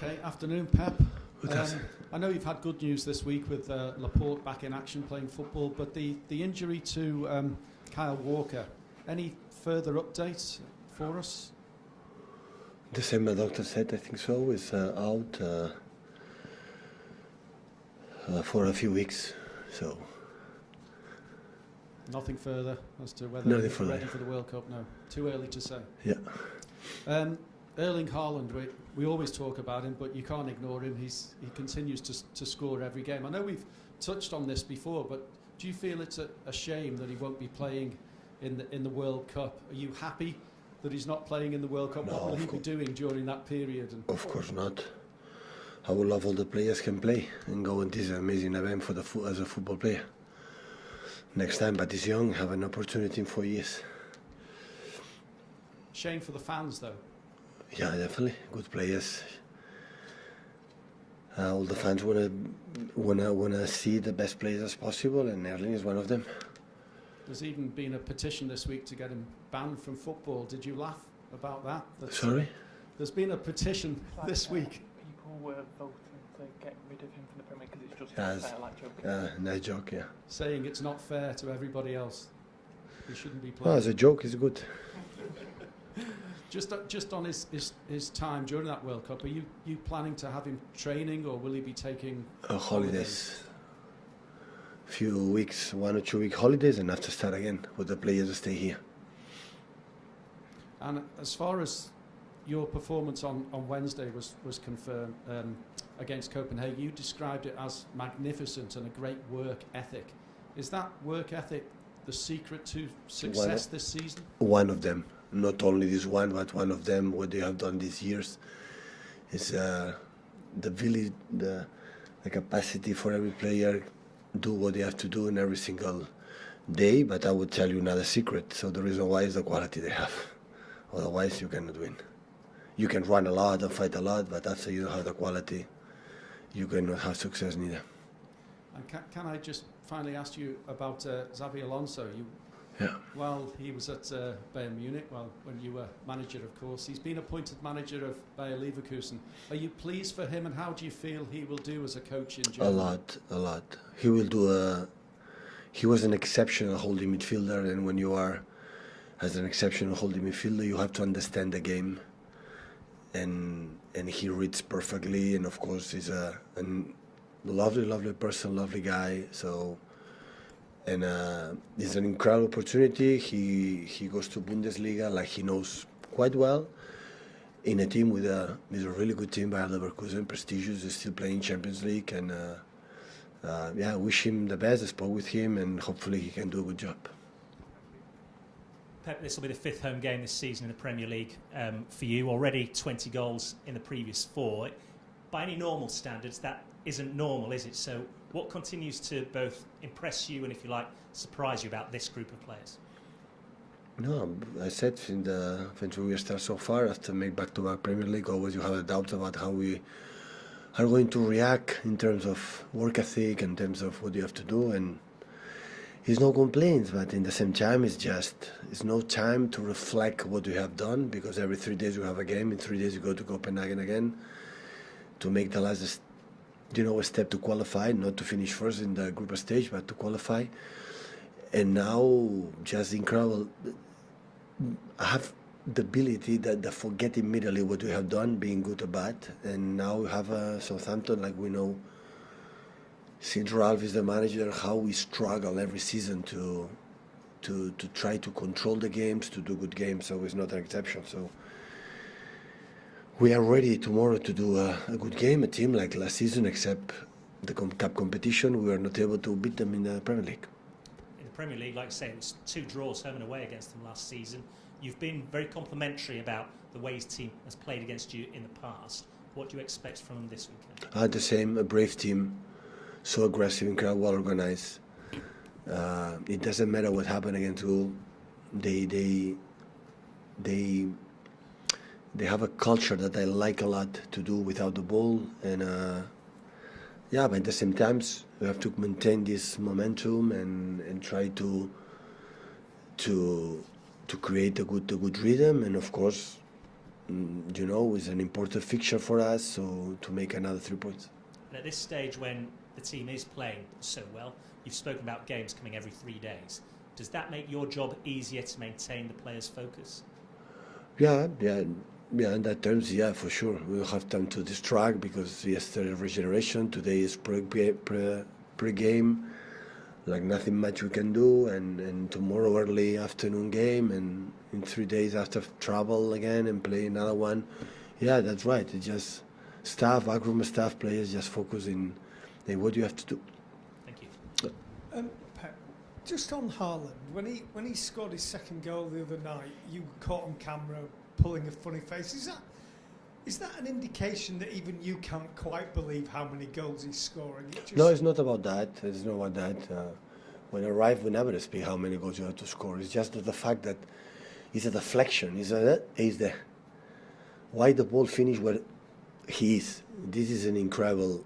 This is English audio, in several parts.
Okay, afternoon, Pep. I know you've had good news this week with Laporte back in action playing football, but the injury to Kyle Walker, any further updates for us? The same the doctor said, I think so, is out for a few weeks. So Nothing further as to whether Nothing he's further. ready for the World Cup? No, too early to say. yeah, Erling Haaland, we always talk about him, but you can't ignore him. He continues to score every game. I know we've touched on this before, but do you feel it's a shame that he won't be playing in the World Cup? Are you happy that he's not playing in the World Cup? No, What will he of be doing during that period? And of course not. I would love all the players can play and go in this amazing event for as a football player. Next time, but he's young, have an opportunity in 4 years. shame for the fans, though. Yeah, definitely, good players. All the fans wanna see the best players as possible, and Erling is one of them. There's even been a petition this week to get him banned from football. Did you laugh about that? Sorry? There's been a petition this week. People were voting to get rid of him from the Premier League because it's just Yeah, not fair, like joking. Nice joke, yeah. Saying it's not fair to everybody else. He shouldn't be Oh, playing. as a joke, it's good. Just on his time during that World Cup, are you planning to have him training, or will he be taking Holidays. Few weeks, 1 or 2 week holidays, and after start again with the players to stay here. And as far as your performance on Wednesday was confirmed against Copenhagen, you described it as magnificent and a great work ethic. Is that work ethic the secret to success this season? One of them, not only this one, but one of them, what they have done these years, is the capacity for every player do what they have to do in every single day. But I would tell you another secret. So the reason why is the quality they have. Otherwise, you cannot win. You can run a lot and fight a lot, but after you don't have the quality, you cannot have success neither. And can I just finally ask you about Xabi Alonso? Yeah. Well, he was at Bayern Munich, when you were manager, of course. He's been appointed manager of Bayer Leverkusen. Are you pleased for him, and how do you feel he will do as a coach in Germany? A lot. He will do he was an exceptional holding midfielder, and when you are as an exceptional holding midfielder, you have to understand the game, and he reads perfectly, and of course he's a lovely person, lovely guy. So, and it's an incredible opportunity. He goes to Bundesliga like he knows quite well, in a team with a really good team, Bayer Leverkusen, prestigious, is still playing Champions League, and I wish him the best. I spoke with him, and hopefully he can do a good job. Pep, this will be the fifth home game this season in the Premier League for you. Already 20 goals in the previous 4. By any normal standards, that isn't normal, is it? So what continues to both impress you and, if you like, surprise you about this group of players? No, I said when we start so far, after make back-to-back Premier League, always you have a doubt about how we are going to react in terms of work ethic, in terms of what you have to do, and it's no complaints, but in the same time, it's no time to reflect what you have done, because every 3 days you have a game. In 3 days you go to Copenhagen again to make the last, step to qualify, not to finish first in the group stage, but to qualify. And now, just incredible. I have the ability that forget immediately what we have done, being good or bad. And now we have Southampton, like we know. Since Ralph is the manager, how we struggle every season to try to control the games, to do good games. So it's not an exception. So we are ready tomorrow to do a good game, a team like last season, except the cup competition. We were not able to beat them in the Premier League. In the Premier League, like I say, it was 2 draws home and away against them last season. You've been very complimentary about the way his team has played against you in the past. What do you expect from them this weekend? The same, a brave team. So aggressive, incredible, well organized. It doesn't matter what happened against who. They have a culture that I like a lot to do without the ball, and but at the same time we have to maintain this momentum and try to create a good rhythm, and of course is an important fixture for us, so to make another 3 points. And at this stage, when the team is playing so well, you've spoken about games coming every 3 days. Does that make your job easier to maintain the players' focus? Yeah, in that terms, yeah, for sure. We'll have time to distract because yesterday regeneration, today is pre-game, like nothing much we can do, and tomorrow early afternoon game, and in 3 days after travel again and play another one. Yeah, that's right. It's just backroom staff, players just focus in what you have to do. Thank you. Pep, just on Haaland, when he scored his second goal the other night, you were caught on camera pulling a funny face. Is that an indication that even you can't quite believe how many goals he's scoring? No, it's not about that. It's not about that. When I arrive, we never speak how many goals you have to score. It's just the fact that it's a deflection. Is there? Why the ball finish where he is? This is an incredible,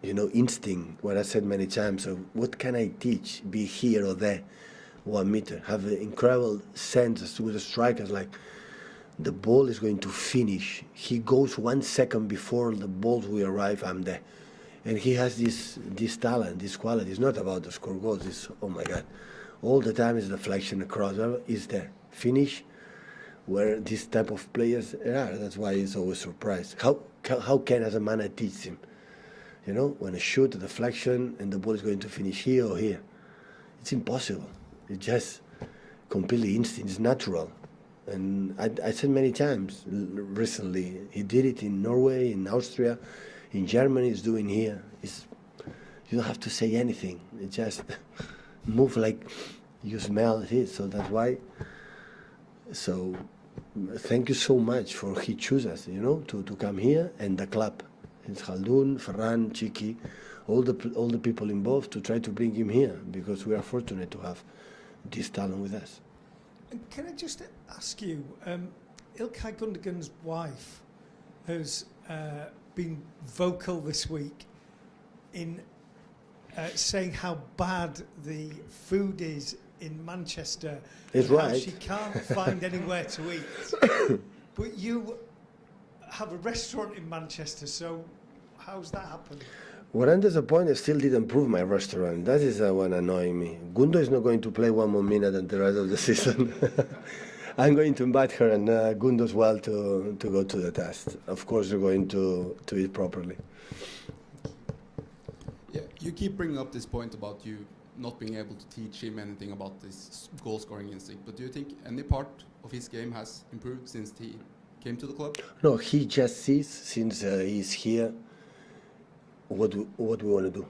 instinct. What I said many times. So what can I teach? Be here or there, 1 meter. Have an incredible sense as to the strikers. Like the ball is going to finish. He goes 1 second before the ball will arrive. I'm there, and he has this talent, this quality. It's not about the score goals. It's oh my God, all the time is deflection across. Is there finish? Where this type of players are. That's why he's always surprised. How can as a man I teach him? When I shoot a deflection and the ball is going to finish here or here, it's impossible. It's just completely instinct. It's natural. And I said many times recently, he did it in Norway, in Austria, in Germany. He's doing here. You don't have to say anything. It just move like you smell it. So that's why. So thank you so much for he choose us, to come here, and the club. It's Khaldun, Ferran, Chiki, all the people involved to try to bring him here because we are fortunate to have this talent with us. And can I just ask you, Ilkay Gundogan's wife has been vocal this week in saying how bad the food is in Manchester. It's how right. She can't find anywhere to eat. But you have a restaurant in Manchester, so how's that happened? What I'm disappointed, I still didn't prove my restaurant. That is what annoying me. Gundo is not going to play 1 more minute in the rest of the season. I'm going to invite her and Gundo as well to go to the test. Of course, we're going to eat properly. Yeah, you keep bringing up this point about you not being able to teach him anything about this goal-scoring instinct. But do you think any part of his game has improved since he came to the club? No, he just sees since he's here what we want to do.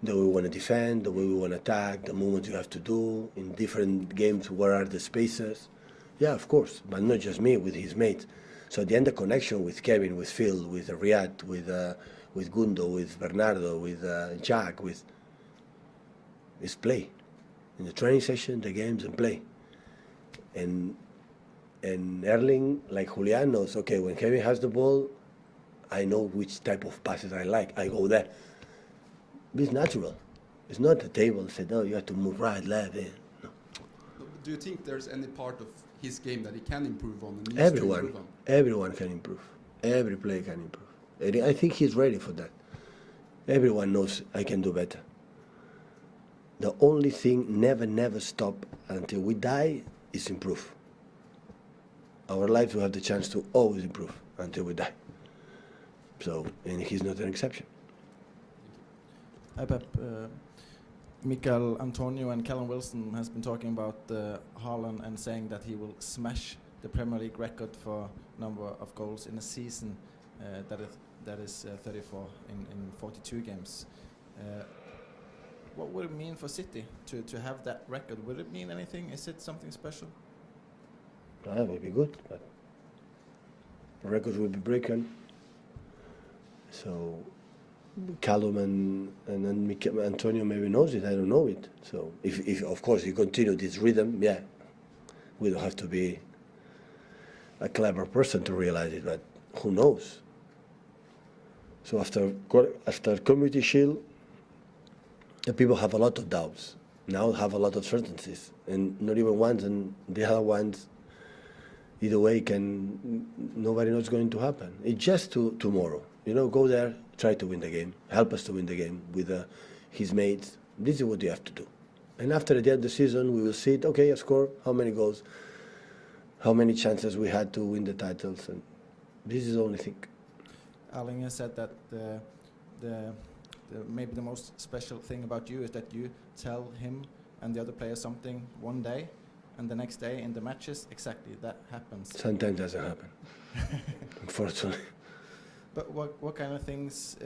The way we want to defend, the way we want to attack, the movements you have to do in different games. Where are the spaces? Yeah, of course, but not just me, with his mates. So at the end, the connection with Kevin, with Phil, with Riyad, with Gundo, with Bernardo, with Jack, is play. In the training session, the games and play. And Erling, like Julian, knows, okay, when Kevin has the ball, I know which type of passes I like. I go there. It's natural. It's not a table said, oh, you have to move right, left. No. Do you think there's any part of his game that he can improve on? And needs Everyone, to improve on? everyone can improve. Every player can improve. And I think he's ready for that. Everyone knows I can do better. The only thing never stop until we die is improve. Our lives will have the chance to always improve until we die. So, and he's not an exception. Hi Pep. Mikel Antonio and Callum Wilson has been talking about Haaland and saying that he will smash the Premier League record for number of goals in a season that is 34 in 42 games. What would it mean for City to have that record? Would it mean anything? Is it something special? That would be good, but records will be broken. So Callum and Antonio maybe knows it. I don't know it. So if of course you continue this rhythm, yeah, we don't have to be a clever person to realize it. But who knows? So after Community Shield, the people have a lot of doubts. Now have a lot of certainties, and not even ones, and the other ones either way, nobody knows what's going to happen. It's just tomorrow. Go there, try to win the game, help us to win the game with his mates. This is what you have to do. And after the end of the season, we will see it. Okay, I score. How many goals? How many chances we had to win the titles? And this is the only thing. Erling has said that maybe the most special thing about you is that you tell him and the other players something one day, and the next day in the matches, exactly that happens. Sometimes doesn't happen, unfortunately. But what kind of things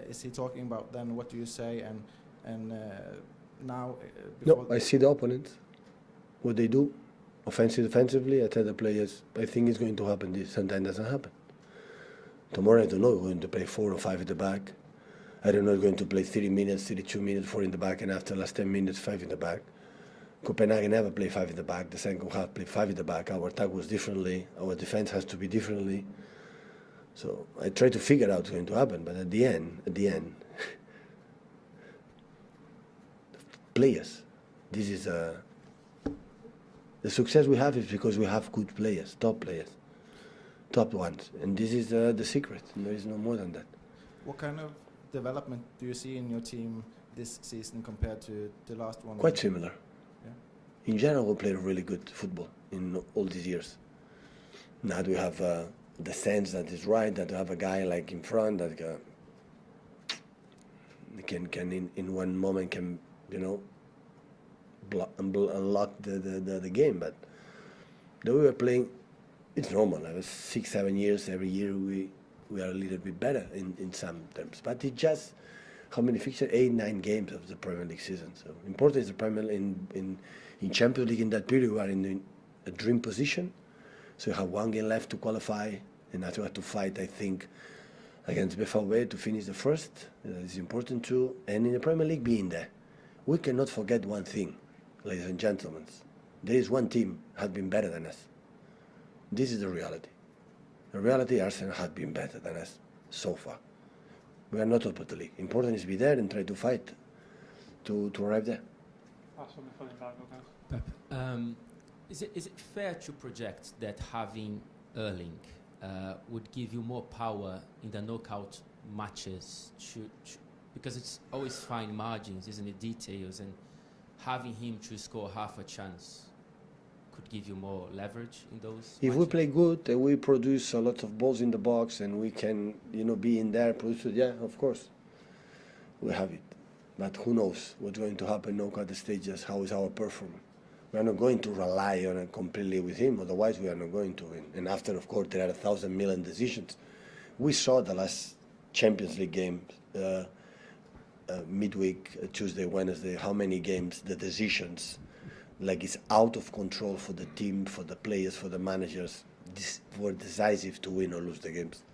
is he talking about then? What do you say? And now, no, I see the opponents, what they do, defensively. I tell the players, I think it's going to happen. This sometimes doesn't happen. Tomorrow, I don't know. We're going to play 4 or 5 at the back. I don't know. We're going to play 30 minutes, 32 minutes, 4 in the back, and after last 10 minutes, 5 in the back. Copenhagen never played 5 in the back. The second half played 5 in the back. Our attack was differently. Our defense has to be differently. So I try to figure out what's going to happen. But at the end, players. This is the success we have is because we have good players, top ones, and this is the secret. There is no more than that. What kind of development do you see in your team this season compared to the last one? Quite similar. Yeah. In general, we played really good football in all these years. Now we have the sense that is right, that we have a guy like in front that can in one moment can unlock the game. But the way we were playing, it's normal. I was 6-7 years. Every year we are a little bit better in some terms. But it's just how many fixtures? 8-9 games of the Premier League season. So important is the Premier League in Champions League. In that period, we are in a dream position. So you have 1 game left to qualify, and after you have to fight, I think, against BVB to finish the first. It's important too. And in the Premier League, being there, we cannot forget one thing, ladies and gentlemen. There is one team has been better than us. This is the reality. The reality, Arsenal has been better than us so far. We are not top of the league. Important is to be there and try to fight to arrive there. Last one before the embargo goes. Is it fair to project that having Erling would give you more power in the knockout matches? Because it's always fine margins, isn't it? Details, and having him to score half a chance could give you more leverage in those. If matches? we play good and we produce a lot of balls in the box and we can, be in there, produce it, yeah, of course, we have it. But who knows what's going to happen knockout stages? How is our performance? We are not going to rely on it completely with him. Otherwise, we are not going to win. And after, of course, there are 1,000 million decisions. We saw the last Champions League game. Midweek, Tuesday, Wednesday, how many games, the decisions, like it's out of control for the team, for the players, for the managers, were decisive to win or lose the games.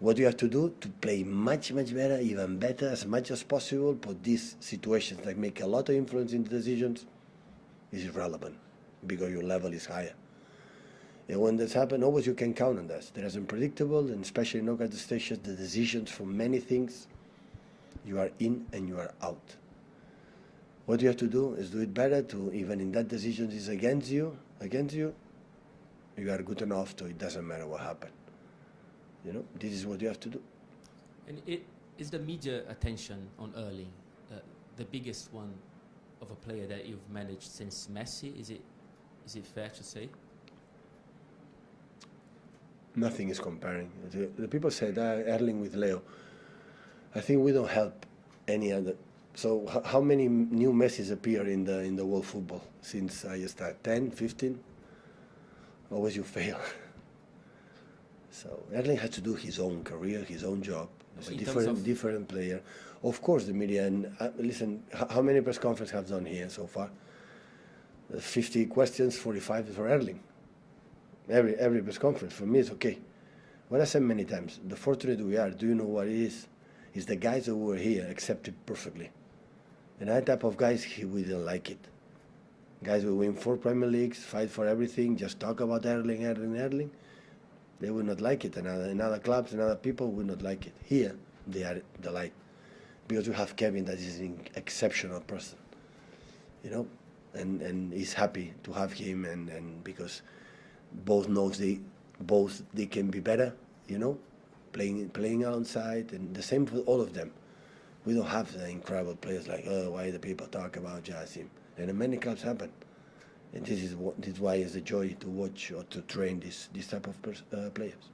What do you have to do? To play much, much better, even better, as much as possible, but these situations that make a lot of influence in the decisions is irrelevant because your level is higher. And when this happens, always you can count on that. There is unpredictable, and especially in knockout stages, the decisions for many things, you are in and you are out. What you have to do is do it better to, even in that decision is against you, you are good enough to, it doesn't matter what happened. This is what you have to do. And is the media attention on Erling the biggest one of a player that you've managed since Messi? Is it fair to say? Nothing is comparing. The people say that Erling with Leo. I think we don't help any other. So how many new Messis appear in the world football since I started? 10, 15? Always you fail. So Erling has to do his own career, his own job. He's a different player. Of course, the media, and listen, how many press conferences have done here so far? 50 questions, 45 for Erling. Every press conference for me is okay. What I said many times, the fortunate we are, do you know what it is? It's the guys that were here accept it perfectly. And that type of guys, we didn't like it. Guys will win 4 Premier Leagues, fight for everything, just talk about Erling. They would not like it. And in other clubs and other people would not like it. Here, they are the light. Because you have Kevin that is an exceptional person. And he's happy to have him and because both knows they can be better, you know, playing outside, and the same for all of them. We don't have the incredible players like, oh, why the people talk about Jasim, and many clubs happen. And this is why it's a joy to watch or to train this type of players.